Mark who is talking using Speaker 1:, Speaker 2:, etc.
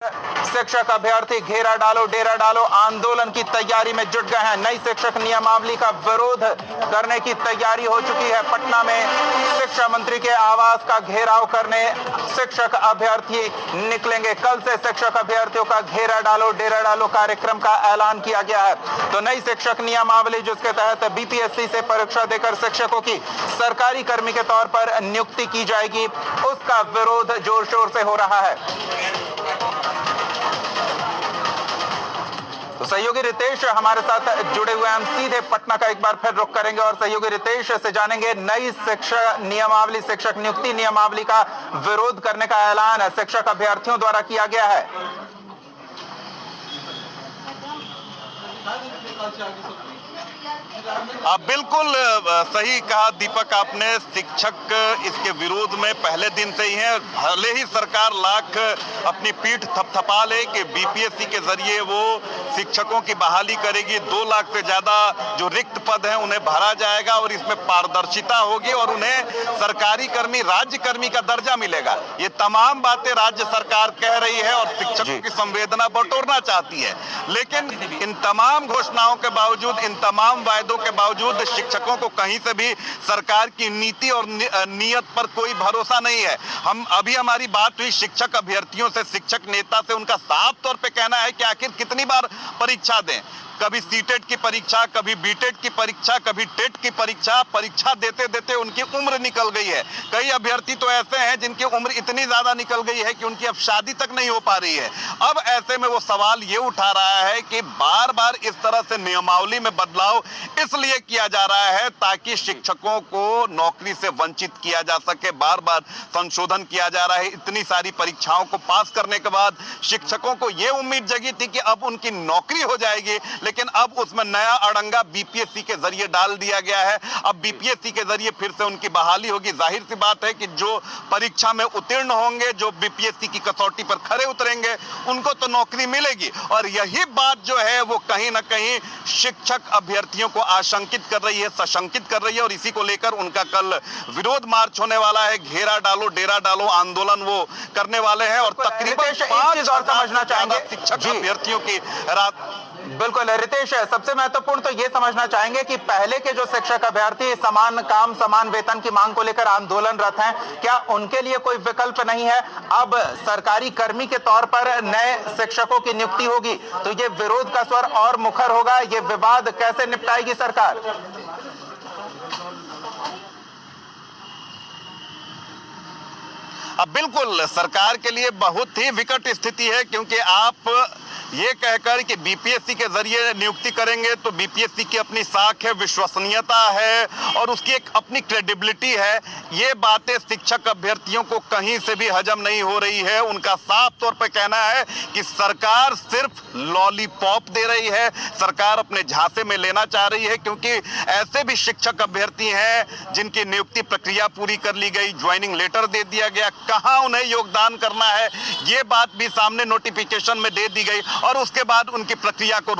Speaker 1: शिक्षक अभ्यर्थी घेरा डालो डेरा डालो आंदोलन की तैयारी में जुट गए हैं। नई शिक्षक नियमावली का विरोध करने की तैयारी हो चुकी है। पटना में शिक्षा मंत्री के आवास का घेराव करने शिक्षक अभ्यर्थी निकलेंगे। कल से शिक्षक अभ्यर्थियों का घेरा डालो डेरा डालो कार्यक्रम का ऐलान किया गया है। तो नई शिक्षक नियमावली जिसके तहत बीपीएससी से परीक्षा देकर शिक्षकों की सरकारी कर्मी के तौर पर नियुक्ति की जाएगी, उसका विरोध जोर शोर से हो रहा है। तो सहयोगी रितेश हमारे साथ जुड़े हुए हैं। हम सीधे पटना का एक बार फिर रुख करेंगे और सहयोगी रितेश से जानेंगे नई शिक्षा नियमावली, शिक्षक नियुक्ति नियमावली का विरोध करने का ऐलान शिक्षक अभ्यर्थियों द्वारा किया गया है।
Speaker 2: बिल्कुल सही कहा दीपक आपने। शिक्षक इसके विरोध में पहले दिन से ही है। भले ही सरकार लाख अपनी पीठ थपथपा ले कि बीपीएससी के जरिए वो शिक्षकों की बहाली करेगी, 2 लाख से ज्यादा जो रिक्त पद हैं उन्हें भरा जाएगा और इसमें पारदर्शिता होगी और उन्हें सरकारी कर्मी, राज्य कर्मी का दर्जा मिलेगा। ये तमाम बातें राज्य सरकार कह रही है और शिक्षकों की संवेदना बटोरना चाहती है। लेकिन इन तमाम घोषणाओं के बावजूद, इन तमाम वायदों के बावजूद शिक्षकों को कहीं से भी सरकार की नीति और नीयत पर कोई भरोसा नहीं है। हमारी बात हुई शिक्षक अभ्यर्थियों से, शिक्षक नेता से। उनका साफ तौर पे कहना है कि आखिर कितनी बार परीक्षा दें। कभी सीटेट की परीक्षा, कभी बीटेट की परीक्षा, कभी टेट की परीक्षा देते देते उनकी उम्र निकल गई है। कई अभ्यर्थी तो ऐसे हैं जिनकी उम्र इतनी ज्यादा निकल गई है कि उनकी अब शादी तक नहीं हो पा रही है। अब ऐसे में वो सवाल ये उठा रहा है कि बार बार इस तरह से नियमावली में बदलाव इसलिए किया जा रहा है ताकि शिक्षकों को नौकरी से वंचित किया जा सके। बार बार संशोधन किया जा रहा है। इतनी सारी परीक्षाओं को पास करने के बाद शिक्षकों को यह उम्मीद जगी थी कि अब उनकी नौकरी हो जाएगी, लेकिन अब उसमें नया अड़ंगा बीपीएससी के जरिए डाल दिया गया है। अब बीपीएससी के जरिए फिर से उनकी बहाली होगी। जाहिर सी बात है कि जो परीक्षा में उत्तीर्ण होंगे, जो बीपीएससी की कसौटी पर खरे उतरेंगे, उनको तो नौकरी मिलेगी। और यही बात जो है वो कहीं ना कहीं शिक्षक अभ्यर्थियों को आशंकित कर रही है, सशंकित कर रही है और इसी को लेकर उनका कल विरोध मार्च होने वाला है। घेरा डालो डेरा डालो आंदोलन वो करने वाले हैं और तकरीबन 5 और समझना चाहेंगे शिक्षक अभ्यर्थियों की रात।
Speaker 1: बिल्कुल रितेश, सबसे महत्वपूर्ण तो ये समझना चाहेंगे कि पहले के जो शिक्षक अभ्यर्थी समान काम समान वेतन की मांग को लेकर आंदोलनरत हैं, क्या उनके लिए कोई विकल्प नहीं है? अब सरकारी कर्मी के तौर पर नए शिक्षकों की नियुक्ति होगी तो ये विरोध का स्वर और मुखर होगा। ये विवाद कैसे निपटाएगी सरकार?
Speaker 2: अब बिल्कुल सरकार के लिए बहुत ही विकट स्थिति है, क्योंकि आप ये कहकर कि बीपीएससी के जरिए नियुक्ति करेंगे तो बीपीएससी की अपनी साख है, विश्वसनीयता है और उसकी एक अपनी क्रेडिबिलिटी है। ये बातें शिक्षक अभ्यर्थियों को कहीं से भी हजम नहीं हो रही है। उनका साफ तौर पर कहना है कि सरकार सिर्फ लॉलीपॉप दे रही है, सरकार अपने झांसे में लेना चाह रही है, क्योंकि ऐसे भी शिक्षक अभ्यर्थी हैं जिनकी नियुक्ति प्रक्रिया पूरी कर ली गई, ज्वाइनिंग लेटर दे दिया गया, कहां उन्हें योगदान करना है ये बात भी सामने नोटिफिकेशन में दे दी गई और उसके बाद उनकी प्रक्रिया को